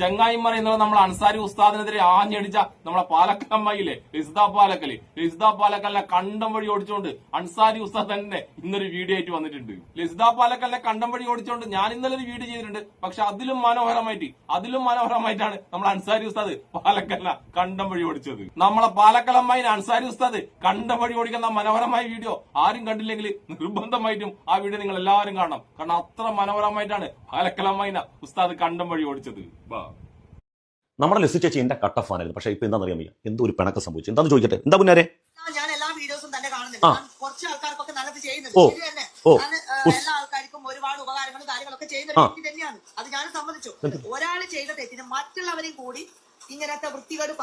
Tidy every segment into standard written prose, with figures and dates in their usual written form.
ചെങ്ങായിമാർ എന്നുള്ളത് നമ്മൾ അൻസാരി ഉസ്താദിനെതിരെ ആഞ്ഞടിച്ച നമ്മളെ പാലക്കമ്മയിലെ ലിസ്ദ പാലക്കലിനെ കണ്ടം വഴി ഓടിച്ചുകൊണ്ട് അൻസാരി ഉസ്താദ് തന്നെ ഇന്നൊരു വീഡിയോ ആയിട്ട് വന്നിട്ടുണ്ട്. ലിസ്ദ പാലക്കലിനെ കണ്ടം വഴി ഓടിച്ചുകൊണ്ട് ഞാൻ ഇന്നലെ ഒരു വീഡിയോ ചെയ്തിട്ടുണ്ട്. പക്ഷെ അതിലും മനോഹരമായിട്ടാണ് നമ്മൾ അൻസാരി ഉസ്താദ് പാലക്കലിനെ കണ്ടം വഴി ഓടിച്ചത്. നമ്മളെ പാലക്കലമ്മയിലെ അൻസാരി ഉസ്താദ് കണ്ടം വഴി ഓടിക്കുന്ന മനോഹരമായ വീഡിയോ ആരും കണ്ടില്ലെങ്കിൽ നിർബന്ധമായിട്ടും ആ വീഡിയോ നിങ്ങൾ എല്ലാവരും കാണണം. കാരണം അത്ര മനോഹരമായിട്ടാണ് പാലക്കലമ്മയിനെ ഉസ്താദ് കണ്ടം വഴി ഓടിച്ചത്. നമ്മുടെ ലിസ്റ്റ് ചേച്ചി എന്റെ കട്ടഫാനായിരുന്നു. പക്ഷെ ഇപ്പൊ എന്താണെന്ന് അറിയാൻ വയ്യ, എന്തോ ഒരു പിണക്കം സംഭവിച്ചു. എന്താന്ന് ചോദിക്കട്ടെ, എന്താ പുന്നാരെ? ഞാൻ എല്ലാ വീഡിയോസും തന്നെ കാണുന്നുണ്ട്. കുറച്ച് ആൾക്കാർക്കൊക്കെ നല്ലത് ചെയ്യുന്നുണ്ട്. എല്ലാ ആൾക്കാർക്കും ഒരുപാട് ഉപകാരങ്ങളും കാര്യങ്ങളൊക്കെ ചെയ്യുന്ന വ്യക്തി തന്നെയാണ്. അത് ഞാൻ സമ്മതിച്ചു. ഒരാൾ ചെയ്ത തെറ്റിന് മറ്റുള്ളവരെയും കൂടി ഇങ്ങനത്തെ വൃത്തികേട്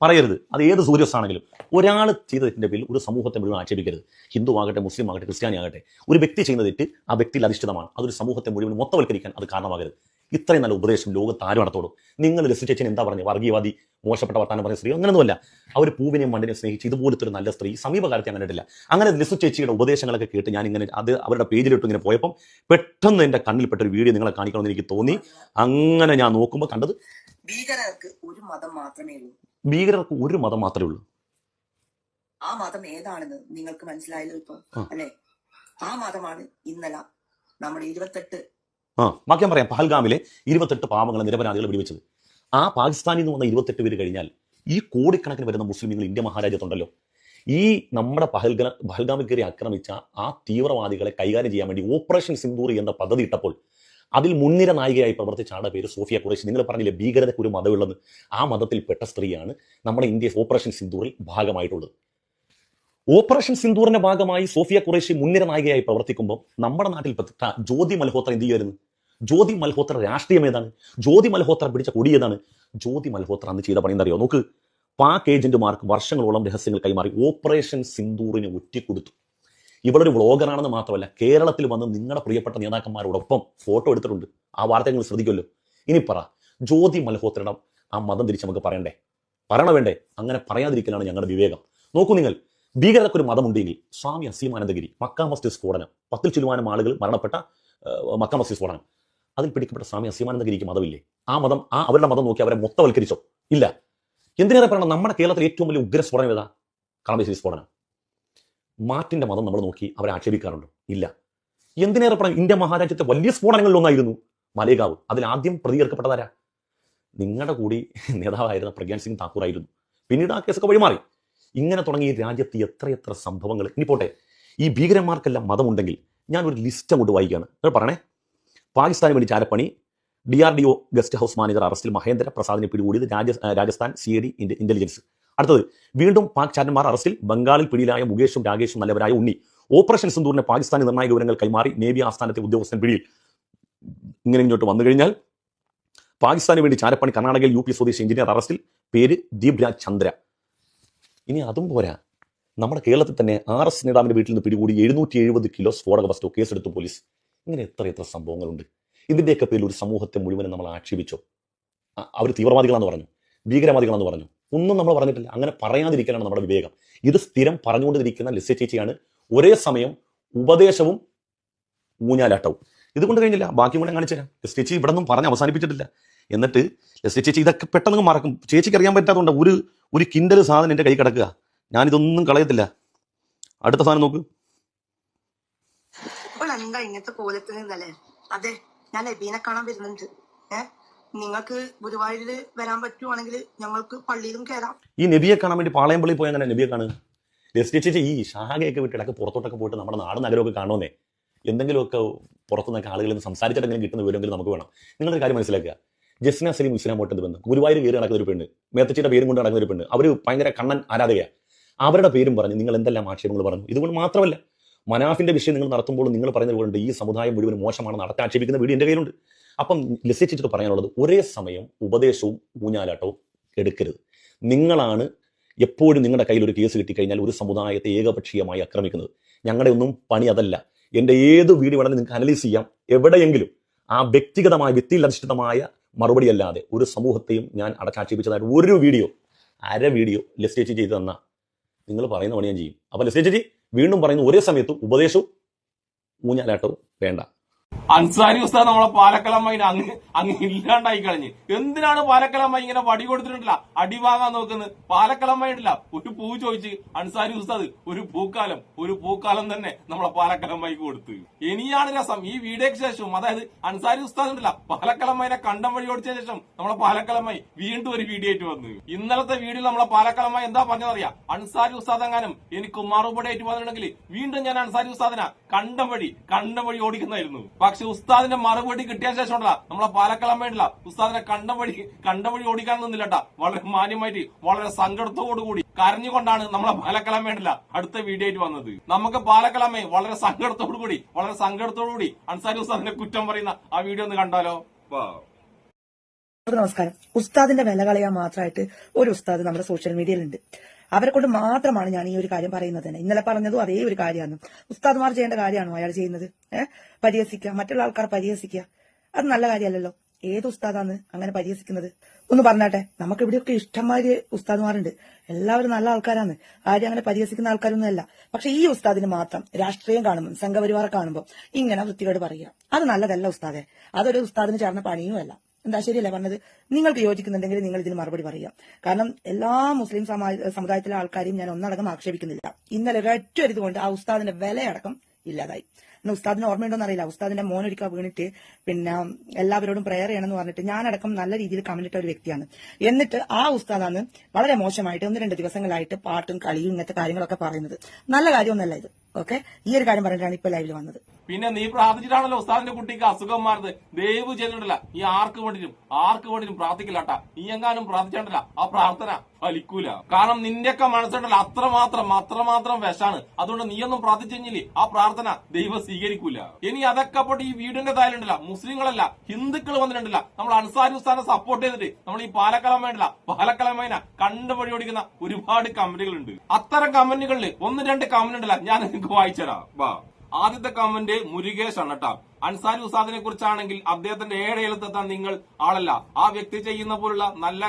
പറയരുത്. അത് ഏത് സൂര്യസ് ആണെങ്കിലും ഒരാൾ ചെയ്ത തെറ്റിന്റെ പേരിൽ ഒരു സമൂഹത്തെ മുഴുവൻ ആക്ഷേപിക്കരുത്. ഹിന്ദു ആകട്ടെ, മുസ്ലിം ആകട്ടെ, ക്രിസ്ത്യാനി ആകട്ടെ, ഒരു വ്യക്തി ചെയ്യുന്ന തെറ്റ് ആ വ്യക്തിയിൽ അധിഷ്ഠിതമാണ്. അതൊരു സമൂഹത്തെ മുഴുവൻ മൊത്തവൽക്കരിക്കാൻ അത് കാരണമാകരുത്. ഇത്രയും നല്ല ഉപദേശം ലോകത്ത് ആരും നടത്തോളൂ. നിങ്ങൾ ലിസ്റ്റ് ചേച്ചൻ എന്താ പറഞ്ഞു, വർഗീയവാദി, മോശപ്പെട്ട വർത്താനം പറഞ്ഞ സ്ത്രീ, അങ്ങനെയൊന്നുമല്ല. അവർ പൂവിനെയും മണ്ണിനെ സ്നേഹിച്ച് ഇതുപോലത്തെ ഒരു നല്ല സ്ത്രീ സമീപകാലത്ത് ഞാൻ കണ്ടിട്ടില്ല. അങ്ങനെ ലിസ്റ്റ് ചേച്ചിയുടെ ഉപദേശങ്ങളൊക്കെ കേട്ട് ഞാൻ ഇങ്ങനെ അത് അവരുടെ പേജിലിട്ട് ഇങ്ങനെ പോയപ്പം പെട്ടെന്ന് എന്റെ കണ്ണിൽപ്പെട്ട ഒരു വീഡിയോ നിങ്ങളെ കാണിക്കണമെന്ന് എനിക്ക് തോന്നി. അങ്ങനെ ഞാൻ നോക്കുമ്പോൾ കണ്ടത് ഭീകരർക്ക് ഒരു മതം മാത്രമേ ഉള്ളൂ. ആ മതം ഏതാണെന്ന് നിങ്ങൾക്ക് മനസ്സിലായല്ലോ ഇപ്പൊ, അല്ലെ? ആ മതമാണ് ഇന്നലെ നമ്മുടെ 28 വാക്യം പറയാം, പഹൽഗാമിലെ 28 പാവങ്ങളെ നിരപരാധികൾ വെടിവെച്ചത്. ആ പാകിസ്ഥാനിൽ നിന്ന് വന്ന 28 പേര് കഴിഞ്ഞാൽ ഈ കോടിക്കണക്കിന് വരുന്ന മുസ്ലിങ്ങൾ ഇന്ത്യ മഹാരാജ്യത്തുണ്ടല്ലോ. ഈ നമ്മുടെ പഹൽഗാമിൽ കയറി ആക്രമിച്ച ആ തീവ്രവാദികളെ കൈകാര്യം ചെയ്യാൻ വേണ്ടി ഓപ്പറേഷൻ സിന്ദൂർ എന്ന പദ്ധതി ഇട്ടപ്പോൾ അതിൽ മുൻനിര നായികയായി പ്രവർത്തിച്ച ആളുടെ പേര് സോഫിയ ഖുറൈഷി. നിങ്ങൾ പറഞ്ഞില്ലേ ഭീകരതയ്ക്ക് ഒരു മതമുള്ളെന്ന്, ആ മതത്തിൽപ്പെട്ട സ്ത്രീയാണ് നമ്മുടെ ഇന്ത്യ ഓപ്പറേഷൻ സിന്ദൂറിൽ ഭാഗമായിട്ടുള്ളത്. ഓപ്പറേഷൻ സിന്ദൂറിന്റെ ഭാഗമായി സോഫിയ ഖുറൈഷി മുൻനിര നായികയായി പ്രവർത്തിക്കുമ്പോൾ നമ്മുടെ നാട്ടിൽ ജ്യോതി മൽഹോത്ര എന്ത് ചെയ്യുമായിരുന്നു? ജ്യോതി മൽഹോത്ര രാഷ്ട്രീയം ഏതാണ്? ജ്യോതി മൽഹോത്ര പിടിച്ച കൊടി ഏതാണ്? ജ്യോതി മൽഹോത്ര അന്ന് ചെയ്ത പണി എന്തറിയോ? നോക്ക്, പാക് ഏജന്റുമാർക്ക് വർഷങ്ങളോളം രഹസ്യങ്ങൾ കൈമാറി ഓപ്പറേഷൻ സിന്ദൂറിന് ഒറ്റിക്കൊടുത്തു. ഇവളൊരു വ്ളോഗറാണെന്ന് മാത്രമല്ല, കേരളത്തിൽ വന്ന് നിങ്ങളുടെ പ്രിയപ്പെട്ട നേതാക്കന്മാരോടൊപ്പം ഫോട്ടോ എടുത്തിട്ടുണ്ട്. ആ വാർത്ത നിങ്ങൾ ശ്രദ്ധിക്കുമല്ലോ. ഇനി പറ, ജ്യോതി മൽഹോത്രയുടെ ആ മതം തിരിച്ച് നമുക്ക് പറയണ വേണ്ടേ? അങ്ങനെ പറയാതിരിക്കലാണ് ഞങ്ങളുടെ വിവേകം. നോക്കൂ നിങ്ങൾ, ഭീകരതക്കൊരു മതമുണ്ടെങ്കിൽ സ്വാമി അസീമാനന്ദഗിരി, മക്ക മസ്ജിദ് സ്ഫോടനം, 10 ചില്ലുവാനം ആളുകൾ മരണപ്പെട്ട മക്ക മസ്ജിദ് സ്ഫോടനം, അതിൽ പിടിക്കപ്പെട്ട സ്വാമി അസീമാനന്ദഗിരിക്ക് മതമില്ലേ? അവരുടെ മതം നോക്കി അവരെ മൊത്തവൽക്കരിച്ചോ? ഇല്ല. എന്തിനേറെ പറയണം, നമ്മുടെ കേരളത്തിൽ ഏറ്റവും വലിയ ഉഗ്ര സ്ഫോടനം ഏതാ? കളമശ്ശേരി സ്ഫോടനം. മാറ്റിന്റെ മതം നമ്മൾ നോക്കി അവരെ ആക്ഷേപിക്കാറുണ്ടോ? ഇല്ല. എന്തിനേറെ പറയാം, ഇന്ത്യ മഹാരാജ്യത്തെ വലിയ സ്ഫോടനങ്ങളിലൊന്നായിരുന്നു മലേഗാവ്. അതിൽ ആദ്യം പ്രതികരിക്കപ്പെട്ടതാരാ? നിങ്ങളുടെ കൂടി നേതാവായിരുന്ന പ്രഗ്യാൻ സിംഗ് താക്കൂർ ആയിരുന്നു. പിന്നീട് ആ കേസൊക്കെ വഴിമാറി. ഇങ്ങനെ തുടങ്ങി ഈ രാജ്യത്ത് എത്രയെത്ര സംഭവങ്ങൾ. ഇനി പോട്ടെ, ഈ ഭീകരന്മാർക്കെല്ലാം മതമുണ്ടെങ്കിൽ ഞാൻ ഒരു ലിസ്റ്റ് അങ്ങോട്ട് വായിക്കുകയാണ്. നിങ്ങൾ പറയണേ. പാകിസ്ഥാന് വേണ്ടി ചാരപ്പണി, DRDO ഗസ്റ്റ് ഹൗസ് മാനേജർ അറസ്റ്റിൽ മഹേന്ദ്ര പ്രസാദിനെ പിടികൂടിയത് രാജസ്ഥാൻ CID ഇന്റലിജൻസ്. അടുത്തത്, വീണ്ടും പാക് ചാരന്മാർ അറസ്റ്റിൽ, ബംഗാളിൽ പിടിയിലായ മുകേഷും രാകേഷും നല്ലവരായ ഉണ്ണി. ഓപ്പറേഷൻ സിന്ദൂറിന് പാകിസ്ഥാന് നിർണായക വിവരങ്ങൾ കൈമാറി നേവി ആസ്ഥാനത്തെ ഉദ്യോഗസ്ഥൻ പിടിയിൽ. ഇങ്ങനെ ഇങ്ങോട്ട് വന്നു കഴിഞ്ഞാൽ പാകിസ്ഥാന് വേണ്ടി ചാരപ്പണി, കർണാടകയിൽ UP സ്വദേശി എഞ്ചിനീയർ അറസ്റ്റിൽ, പേര് ദീപ്രാജ് ചന്ദ്ര. ഇനി അതും പോരാ, നമ്മുടെ കേരളത്തിൽ തന്നെ RS നേതാവിന്റെ വീട്ടിൽ നിന്ന് പിടികൂടി 770 കിലോ സ്ഫോടക വസ്തു, കേസെടുത്തു പോലീസ്. ഇങ്ങനെ എത്ര സംഭവങ്ങളുണ്ട്. ഇതിന്റെയൊക്കെ പേരിൽ ഒരു സമൂഹത്തെ മുഴുവനും നമ്മൾ ആക്ഷേപിച്ചോ? അവർ തീവ്രവാദികളാന്ന് പറഞ്ഞു, ഭീകരവാദികളാന്ന് പറഞ്ഞു, ഒന്നും നമ്മൾ പറഞ്ഞിട്ടില്ല. അങ്ങനെ പറയാതിരിക്കലാണ് നമ്മുടെ വിവേകം. ഇത് സ്ഥിരം പറഞ്ഞുകൊണ്ടിരിക്കുന്ന ലിസ ചേച്ചിയാണ് ഒരേ സമയം ഉപദേശവും ഊഞ്ഞാലാട്ടവും. ഇതുകൊണ്ട് കഴിഞ്ഞില്ല, ബാക്കി കൂടെ കാണിച്ചു തരാം. ലിസ ചേച്ചി ഇവിടെ ഒന്നും പറഞ്ഞ് അവസാനിപ്പിച്ചിട്ടില്ല. എന്നിട്ട് ലിസ ചേച്ചി ഇതൊക്കെ പെട്ടെന്ന് മറക്കും. ചേച്ചിക്ക് അറിയാൻ പറ്റാത്തതുകൊണ്ട് ഒരു കിൻഡൽ സാധനം എൻ്റെ കൈ കിടക്കുക, ഞാനിതൊന്നും കളയത്തില്ല. അടുത്ത സാധനം നോക്ക്. എന്താ ഇങ്ങനത്തെ കോലത്തിൽ നിന്നല്ലേ? അതെ, ഞാൻ നബീനെ കാണാൻ വരുന്നുണ്ട്. നിങ്ങൾക്ക് ഗുരുവായൂരിൽ വരാൻ പറ്റുവാണെങ്കിൽ ഞങ്ങൾക്ക് പള്ളിയിലും കയറാം. ഈ നബിയെ കാണാൻ വേണ്ടി പാളയംപള്ളി പോയി അങ്ങനെ നബിയെ കാണുക. ചേച്ചി ഈ ഷാഗയൊക്കെ വിട്ടിടക്ക് പുറത്തോട്ടൊക്കെ പോയിട്ട് നമ്മുടെ നാട് നഗരമൊക്കെ കാണുമെന്നേ. എന്തെങ്കിലുമൊക്കെ പുറത്തുനിന്നൊക്കെ ആളുകളിൽ നിന്ന് സംസാരിച്ചിട്ടെങ്കിലും കിട്ടുന്ന വിവരമെങ്കിലും നമുക്ക് വേണം. നിങ്ങളൊരു കാര്യം മനസ്സിലാക്കുക, ജസ്ന സലീം ഇസ്ലാമോട്ടത് ബന്ധം, ഗുരുവായൂർ കയറി നടക്കുന്ന ഒരു പെണ്ണ്, മേത്തച്ചിയുടെ പേരും കൊണ്ട് നടക്കുന്ന ഒരു പെണ്ണ്, അവർ ഭയങ്കര കണ്ണൻ ആരാധകയാണ്. അവരുടെ പേരും പറഞ്ഞ് നിങ്ങൾ എന്തെല്ലാം ആക്ഷേപങ്ങൾ പറഞ്ഞു. ഇതുകൊണ്ട് മാത്രമല്ല, മനാഫിന്റെ വിഷയം നിങ്ങൾ നടത്തുമ്പോൾ നിങ്ങൾ പറയുന്നത് ഈ സമുദായം മുഴുവൻ മോശമാണെന്ന് ആക്ഷേപിക്കുന്ന വീഡിയോ എൻ്റെ കയ്യിലുണ്ട്. അപ്പം ലിസ ചേച്ചിട്ട് പറയാനുള്ളത്, ഒരേ സമയം ഉപദേശവും ഊഞ്ഞാലാട്ടവും എടുക്കരുത്. നിങ്ങളാണ് എപ്പോഴും നിങ്ങളുടെ കയ്യിൽ ഒരു കേസ് കിട്ടിക്കഴിഞ്ഞാൽ ഒരു സമുദായത്തെ ഏകപക്ഷീയമായി ആക്രമിക്കുന്നത്. ഞങ്ങളുടെ ഒന്നും പണി അതല്ല. എൻ്റെ ഏത് വീഡിയോ വേണമെങ്കിൽ നിങ്ങൾക്ക് അനലൈസ് ചെയ്യാം. എവിടെയെങ്കിലും ആ വ്യക്തിഗതമായ വ്യക്തിയിലധിഷ്ഠിതമായ മറുപടി അല്ലാതെ ഒരു സമൂഹത്തെയും ഞാൻ അടച്ചാക്ഷേപിച്ചതായിട്ട് ഒരു വീഡിയോ, അര വീഡിയോ ലിസ ചേച്ചി ചെയ്ത് തന്ന നിങ്ങൾ പറയുന്ന പണി ഞാൻ ചെയ്യും. അപ്പൊ ലിസ ചേച്ചി വീണ്ടും പറയുന്നു, ഒരേ സമയത്ത് ഉപദേശവും ഊഞ്ഞാലാട്ടവും വേണ്ട. അൻസാരി ഉസ്താദ് നമ്മളെ പാലക്കലമ്മയിനെ അങ്ങ് ഇല്ലാണ്ടായി കളഞ്ഞ്. എന്തിനാണ് പാലക്കലമ്മ ഇങ്ങനെ വടി കൊടുത്തിട്ടില്ല അടി വാങ്ങാൻ നോക്കുന്നത്? പാലക്കലമ്മയിട്ടില്ല ഒരു പൂ ചോദിച്ച് അൻസാരി ഉസ്താദ് ഒരു പൂക്കാലം തന്നെ നമ്മളെ പാലക്കലമ്മയ്ക്ക് കൊടുത്ത്. ഇനിയാണ് രസം ഈ വീഡിയോക്ക് ശേഷം, അതായത് അൻസാരി ഉസ്താദ് ഉണ്ടല്ല പാലക്കലമ്മയെ കണ്ടം വഴി ഓടിച്ചതിന് ശേഷം നമ്മളെ പാലക്കലമ്മയി വീണ്ടും ഒരു വീഡിയോ ആയിട്ട് വന്നു. ഇന്നലത്തെ വീഡിയോയിൽ നമ്മളെ പാലക്കലമ്മ എന്താ പറഞ്ഞതറിയാം? അൻസാരി ഉസ്താദ് എങ്ങാനും എനിക്ക് മറുപടി ആയിട്ട് വന്നിട്ടുണ്ടെങ്കിൽ വീണ്ടും ഞാൻ അൻസാരി ഉസ്താദിനെ കണ്ടം വഴി ഓടിക്കുന്നതായിരുന്നു. പക്ഷെ ഉസ്താദിന്റെ മറുപടി കിട്ടിയ ശേഷം ഉണ്ടല്ല നമ്മളെ പാലക്കലമ്മയില്ല ഉസ്താദിനെ കണ്ടം വഴി ഓടിക്കാൻ നിന്നില്ലട്ടാ. വളരെ മാന്യമായിട്ട് വളരെ സങ്കടത്തോടുകൂടി കരഞ്ഞുകൊണ്ടാണ് നമ്മളെ പാലക്കലമ്മയില്ല അടുത്ത വീഡിയോ ആയിട്ട് വന്നത്. നമുക്ക് പാലക്കലമ്മയെ വളരെ സങ്കടത്തോടുകൂടി അൻസാരി ഉസ്താദിനെ കുറ്റം പറയുന്ന ആ വീഡിയോ ഒന്ന് കണ്ടാലോ? നമസ്കാരം. ഉസ്താദിന്റെ വില കളയാൻ മാത്രമായിട്ട് ഒരു ഉസ്താദ് നമ്മുടെ സോഷ്യൽ മീഡിയയിലുണ്ട്. അവരെ കൊണ്ട് മാത്രമാണ് ഞാൻ ഈ ഒരു കാര്യം പറയുന്നത് തന്നെ. ഇന്നലെ പറഞ്ഞതും അതേ ഒരു കാര്യമാണ്. ഉസ്താദ്മാർ ചെയ്യേണ്ട കാര്യമാണോ അയാൾ ചെയ്യുന്നത്? പരിഹസിക്കുക, മറ്റുള്ള ആൾക്കാർ പരിഹസിക്കുക, അത് നല്ല കാര്യമല്ലല്ലോ. ഏത് ഉസ്താദാണ് അങ്ങനെ പരിഹസിക്കുന്നത്? ഒന്ന് പറഞ്ഞാട്ടെ. നമുക്ക് ഇവിടെയൊക്കെ ഇഷ്ടംമാതിരി ഉസ്താദ്മാരുണ്ട്, എല്ലാവരും നല്ല ആൾക്കാരാണ്, ആരും അങ്ങനെ പരിഹസിക്കുന്ന ആൾക്കാരൊന്നുമല്ല. പക്ഷെ ഈ ഉസ്താദിന് മാത്രം രാഷ്ട്രീയം കാണുമ്പോൾ, സംഘപരിവാർ കാണുമ്പോൾ ഇങ്ങനെ വൃത്തികേട് പറയുക, അത് നല്ലതല്ല ഉസ്താദെ. അതൊരു ഉസ്താദിന് ചേർന്ന പണിയുമല്ല. എന്താ ശരിയല്ലേ പറഞ്ഞത്? നിങ്ങൾക്ക് യോജിക്കുന്നുണ്ടെങ്കിൽ നിങ്ങൾ ഇതിന് മറുപടി പറയാം. കാരണം എല്ലാ മുസ്ലിം സമുദായത്തിലെ ആൾക്കാരെയും ഞാൻ ഒന്നടങ്കം ആക്ഷേപിക്കുന്നില്ല. ഇന്നലെ ഒരൊറ്റ കൊണ്ട് ആ ഉസ്താദിന്റെ വിലയടക്കം ഇല്ലാതായി. ഉസ്താദിന് ഓർമ്മയുണ്ടോന്ന് അറിയില്ല, ഉസ്താദിന്റെ മോനൊരിക്കൽ വീണിട്ട് പിന്നെ എല്ലാവരോടും പ്രയർ ചെയ്യണമെന്ന് പറഞ്ഞിട്ട് ഞാനടക്കം നല്ല രീതിയിൽ കമന്റ് ഇട്ട ഒരു വ്യക്തിയാണ്. എന്നിട്ട് ആ ഉസ്താദാണ് വളരെ മോശമായിട്ട് 1-2 ദിവസങ്ങളായിട്ട് പാട്ടും കളിയും ഇങ്ങനത്തെ കാര്യങ്ങളൊക്കെ പറയുന്നത്. നല്ല കാര്യമൊന്നല്ല ഇത്. ഓക്കെ, ഈ ഒരു കാര്യം പറഞ്ഞിട്ടാണ് ഇപ്പൊ ലൈവിൽ വന്നത്. പിന്നെ നീ പ്രാർത്ഥിച്ചിട്ടാണല്ലോ ഉസ്താദിന്റെ കുട്ടിക്ക് അസുഖം മാറുന്നത്. ദയവ് ചെയ്തിട്ടില്ല ഈ ആർക്ക് വേണ്ടിയും പ്രാർത്ഥിക്കില്ലാട്ടാ. നീ എങ്ങാനും പ്രാർത്ഥിച്ചിട്ടില്ല ആ പ്രാർത്ഥന ഫലിക്കൂല. കാരണം നിന്റെയൊക്കെ മനസ്സിലുണ്ടല്ലോ അത്രമാത്രം വിഷാണ്. അതുകൊണ്ട് നീയൊന്നും പ്രാർത്ഥിച്ചില്ലേ ആ പ്രാർത്ഥന ദൈവം സ്വീകരിക്കൂല. ഇനി അതൊക്കെ പോട്ട് ഈ വീടിന്റെ തായാലുണ്ടല്ല മുസ്ലിങ്ങളല്ല ഹിന്ദുക്കൾ വന്നിട്ടുണ്ടല്ല നമ്മൾ അൻസാരി ഉസ്താദിനെ സപ്പോർട്ട് ചെയ്തിട്ട് നമ്മൾ ഈ പാലക്കലമ്മേന കണ്ടുപടി ഓടിക്കുന്ന ഒരുപാട് കമന്റുകളുണ്ട്. അത്തരം കമന്റുകളിൽ 1-2 കമന്റ് ഉണ്ടല്ല ഞാൻ നിങ്ങൾക്ക് വായിച്ചുതരാം. ആദ്യത്തെ കമന്റ് മുരുകേഷ് ആണ് കേട്ടോ. അൻസാരി ഉസ്താദിനെ കുറിച്ചാണെങ്കിൽ അദ്ദേഹത്തിന്റെ ഏഴെഴുത്തെത്താൻ നിങ്ങൾ ആളല്ല. ആ വ്യക്തി ചെയ്യുന്ന പോലുള്ള നല്ല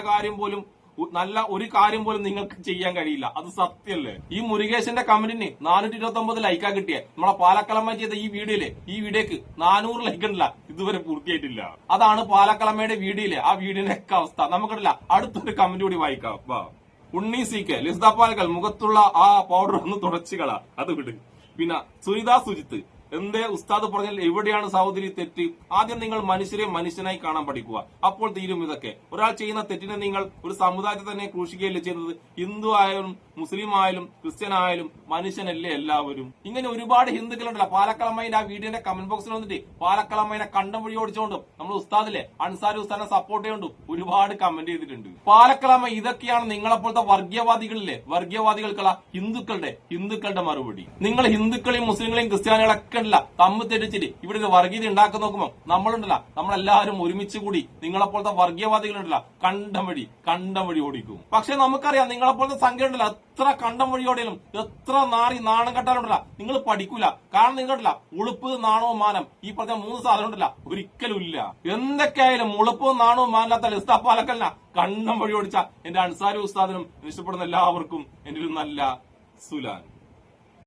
ഒരു കാര്യം പോലും നിങ്ങൾക്ക് ചെയ്യാൻ കഴിയില്ല. അത് സത്യല്ലേ? ഈ മുരുകേശന്റെ കമന്റിന് 429 ലൈക്കാ കിട്ടിയേ. നമ്മളെ പാലക്കലമ്മ ചെയ്ത ഈ വീഡിയോക്ക് 400 ലൈക്ക് ഉണ്ടല്ല ഇതുവരെ പൂർത്തിയായിട്ടില്ല. അതാണ് പാലക്കലമ്മയുടെ വീഡിയോയിലെ ആ വീഡിയോന്റെ ഒക്കെ അവസ്ഥ. നമുക്കില്ല അടുത്തൊരു കമന്റ് കൂടി വായിക്കാം. ഉണ്ണി സി.കെ. ലിസ്ദ പാലക്കൽ മുഖത്തുള്ള ആ പൗഡർ ഒന്ന് തുടച്ചുകള, അത് വിട്. പിന്നെ സുനിത സുജിത്ത്, എന്തേ ഉസ്താദ് പറഞ്ഞാൽ എവിടെയാണ് സഹോദരി തെറ്റ്? ആദ്യം നിങ്ങൾ മനുഷ്യരെ മനുഷ്യനായി കാണാൻ പഠിക്കുക, അപ്പോൾ തീരും ഇതൊക്കെ. ഒരാൾ ചെയ്യുന്ന തെറ്റിനെ നിങ്ങൾ ഒരു സമുദായത്തെ തന്നെ ക്രൂശിക്കുകയല്ലേ ചെയ്യുന്നത്? ഹിന്ദു ആയാലും മുസ്ലിം ആയാലും ക്രിസ്ത്യൻ ആയാലും മനുഷ്യനല്ലേ എല്ലാവരും. ഇങ്ങനെ ഒരുപാട് ഹിന്ദുക്കളുണ്ടല്ലോ പാലക്കലമ്മയുടെ ആ വീഡിയോന്റെ കമന്റ് ബോക്സിൽ വന്നിട്ട് പാലക്കലമ്മയെ കണ്ടം വഴി ഓടിച്ചുകൊണ്ടും നമ്മൾ ഉസ്താദിലെ അൻസാരി ഉസ്താദിനെ സപ്പോർട്ട് ചെയ്തുകൊണ്ടും ഒരുപാട് കമന്റ് ചെയ്തിട്ടുണ്ട്. പാലക്കലമ്മ ഇതൊക്കെയാണ് നിങ്ങളെപ്പോലത്തെ വർഗീയവാദികൾക്കുള്ള ഹിന്ദുക്കളുടെ മറുപടി. നിങ്ങൾ ഹിന്ദുക്കളെയും മുസ്ലിങ്ങളെയും ക്രിസ്ത്യാനികളൊക്കെ തമ്മിൽ തെറ്റിച്ചിട്ട് ഇവിടെ ഒരു വർഗീയത ഉണ്ടാക്കി നോക്കുമ്പോ നമ്മളെല്ലാവരും ഒരുമിച്ച് കൂടി നിങ്ങളെപ്പോലത്തെ വർഗീയവാദികളുണ്ടല്ല കണ്ടം വഴി ഓടിക്കും. പക്ഷെ നമുക്കറിയാം നിങ്ങളെപ്പോലത്തെ സംഖ്യ ഉണ്ടല്ലോ എത്ര കണ്ടം വഴി ഓടിയാലും എത്ര നാണം കെട്ടാലുണ്ടല്ല നിങ്ങൾ പഠിക്കൂല. കാരണം നിങ്ങൾക്കല്ല ഉളുപ്പ് നാണവും മാനം ഈ പറഞ്ഞ 3 സാധനം ഉണ്ടല്ല ഒരിക്കലും ഇല്ല. എന്തൊക്കെയായാലും ഉളുപ്പും നാണവും മാനില്ലാത്ത ലിസ്ദ പാലക്കലിന കണ്ടം വഴി ഓടിച്ച എന്റെ അൻസാരി ഉസ്താദിനും ഇഷ്ടപ്പെടുന്ന എല്ലാവർക്കും എന്റെ ഒരു നല്ല സുലാൻ.